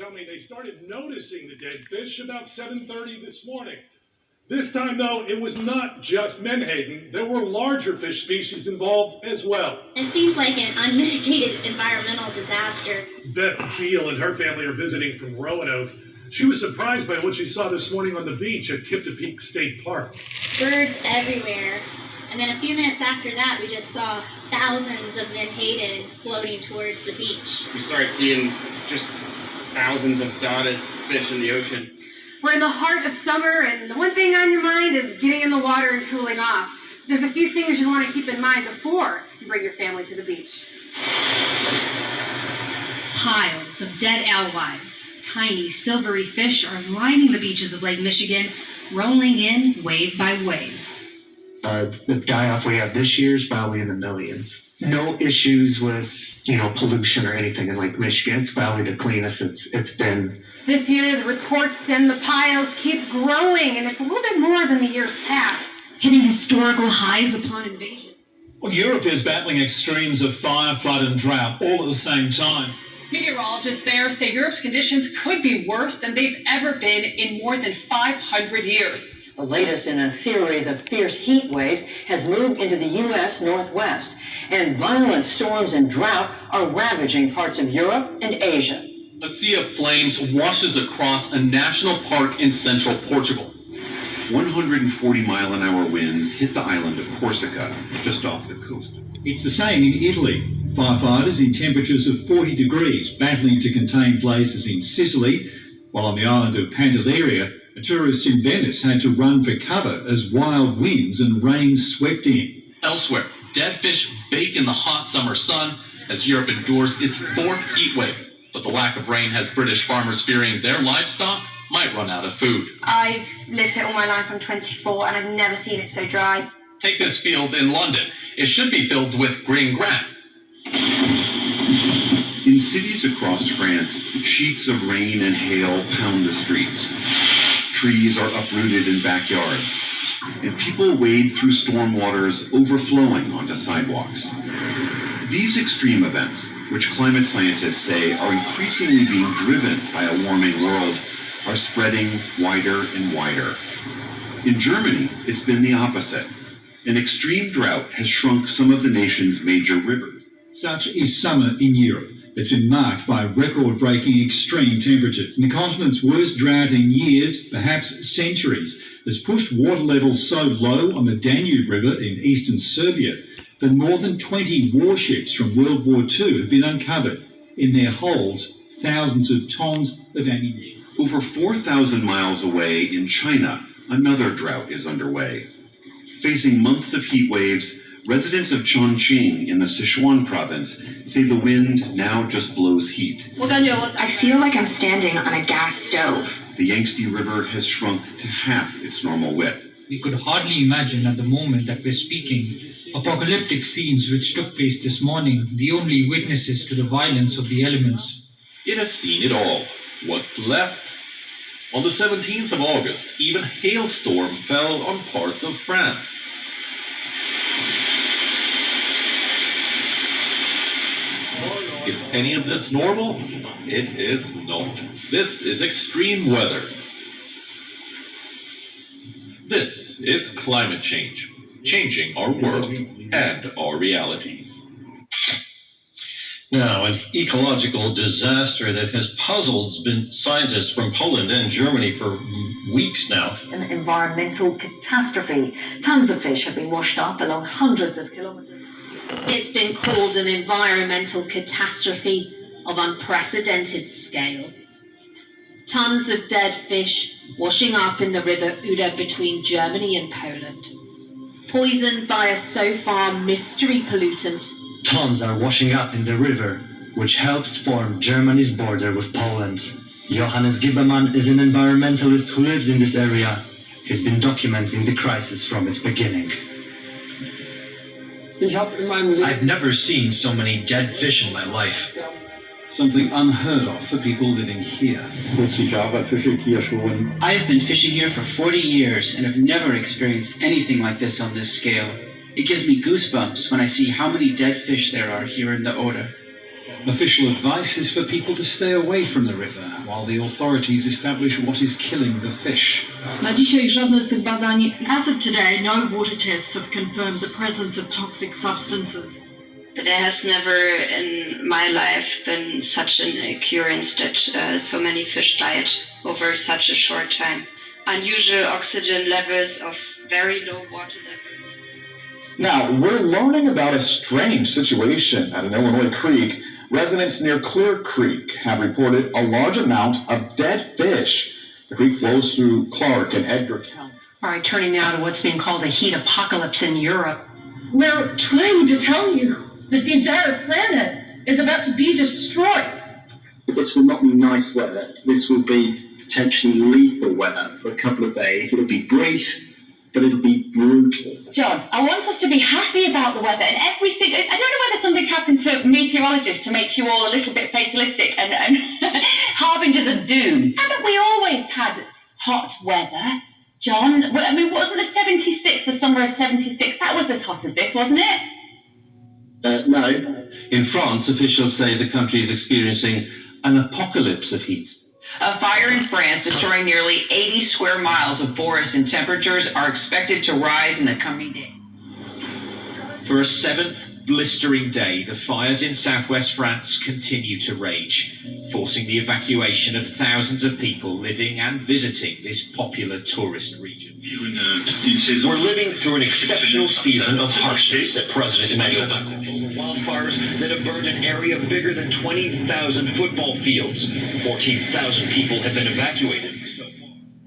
tell me they started noticing the dead fish about 7:30 this morning. This time, though, it was not just menhaden. There were larger fish species involved as well. It seems like an unmitigated environmental disaster. Beth Deal and her family are visiting from Roanoke. She was surprised by what she saw this morning on the beach at Kiptopeke State Park. Birds everywhere. And then a few minutes after that, we just saw thousands of menhaden floating towards the beach. We started seeing just thousands of dotted fish in the ocean. We're in the heart of summer, and the one thing on your mind is getting in the water and cooling off. There's a few things you want to keep in mind before you bring your family to the beach. Piles of dead alewives. Tiny, silvery fish are lining the beaches of Lake Michigan, rolling in wave by wave. The die-off we have this year is probably in the millions. No issues with, pollution or anything in Lake Michigan. It's probably the cleanest it's been. This year, the reports and the piles keep growing, and it's a little bit more than the years past. Hitting historical highs upon invasion. Well, Europe is battling extremes of fire, flood and drought all at the same time. Meteorologists there say Europe's conditions could be worse than they've ever been in more than 500 years. The latest in a series of fierce heat waves has moved into the U.S. Northwest, and violent storms and drought are ravaging parts of Europe and Asia. A sea of flames washes across a national park in central Portugal. 140-mile-an-hour winds hit the island of Corsica, just off the coast. It's the same in Italy. Firefighters in temperatures of 40 degrees battling to contain blazes in Sicily, while on the island of Pantelleria, tourists in Venice had to run for cover as wild winds and rain swept in. Elsewhere, dead fish bake in the hot summer sun as Europe endures its fourth heat wave. But the lack of rain has British farmers fearing their livestock might run out of food. I've lived here all my life. I'm 24, and I've never seen it so dry. Take this field in London. It should be filled with green grass. In cities across France, sheets of rain and hail pound the streets. Trees are uprooted in backyards, and people wade through storm waters overflowing onto sidewalks. These extreme events, which climate scientists say are increasingly being driven by a warming world, are spreading wider and wider. In Germany, it's been the opposite. An extreme drought has shrunk some of the nation's major rivers. Such is summer in Europe. It's been marked by record-breaking extreme temperatures. And the continent's worst drought in years, perhaps centuries, has pushed water levels so low on the Danube River in eastern Serbia that more than 20 warships from World War II have been uncovered. In their holds, thousands of tons of ammunition. Over 4,000 miles away in China, another drought is underway. Facing months of heat waves, residents of Chongqing in the Sichuan province say the wind now just blows heat. I feel like I'm standing on a gas stove. The Yangtze River has shrunk to half its normal width. We could hardly imagine at the moment that we're speaking apocalyptic scenes which took place this morning, the only witnesses to the violence of the elements. It has seen it all. What's left? On the 17th of August, even hailstorm fell on parts of France. Is any of this normal? It is not. This is extreme weather. This is climate change, changing our world and our realities. Now, an ecological disaster that has puzzled scientists from Poland and Germany for weeks now. An environmental catastrophe. Tons of fish have been washed up along hundreds of kilometers. It's been called an environmental catastrophe of unprecedented scale. Tons of dead fish washing up in the River Oder between Germany and Poland. Poisoned by a so far mystery pollutant. Tons are washing up in the river, which helps form Germany's border with Poland. Johannes Gibbermann is an environmentalist who lives in this area. He's been documenting the crisis from its beginning. I've never seen so many dead fish in my life. Something unheard of for people living here. I have been fishing here for 40 years and have never experienced anything like this on this scale. It gives me goosebumps when I see how many dead fish there are here in the Oder. Official advice is for people to stay away from the river while the authorities establish what is killing the fish. Na dzisiaj żadne z tych badań. As of today, no water tests have confirmed the presence of toxic substances. There has never in my life been such an occurrence that so many fish died over such a short time. Unusual oxygen levels of very low water levels. Now, we're learning about a strange situation at an Illinois creek. Residents near Clear Creek have reported a large amount of dead fish. The creek flows through Clark and Edgar County. All right, turning now to what's being called a heat apocalypse in Europe. We're trying to tell you that the entire planet is about to be destroyed. This will not be nice weather. This will be potentially lethal weather for a couple of days. It'll be brief, but it'll be brutal. John, I want us to be happy about the weather, and every single. I don't know whether something's happened to meteorologists to make you all a little bit fatalistic and harbingers of doom. Haven't we always had hot weather, John? I mean, wasn't the 76, the summer of 76? That was as hot as this, wasn't it? No. In France, officials say the country is experiencing an apocalypse of heat. A fire in France destroying nearly 80 square miles of forest, and temperatures are expected to rise in the coming days. For a seventh blistering day, the fires in southwest France continue to rage, forcing the evacuation of thousands of people living and visiting this popular tourist region. We're living through an exceptional season of harshness, said President Emmanuel Macron. Wildfires that have burned an area bigger than 20,000 football fields. 14,000 people have been evacuated.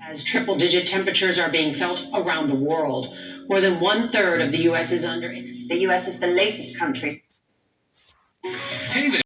As triple-digit temperatures are being felt around the world, more than 1/3 of the U.S. is under. The U.S. is the latest country. Hey there.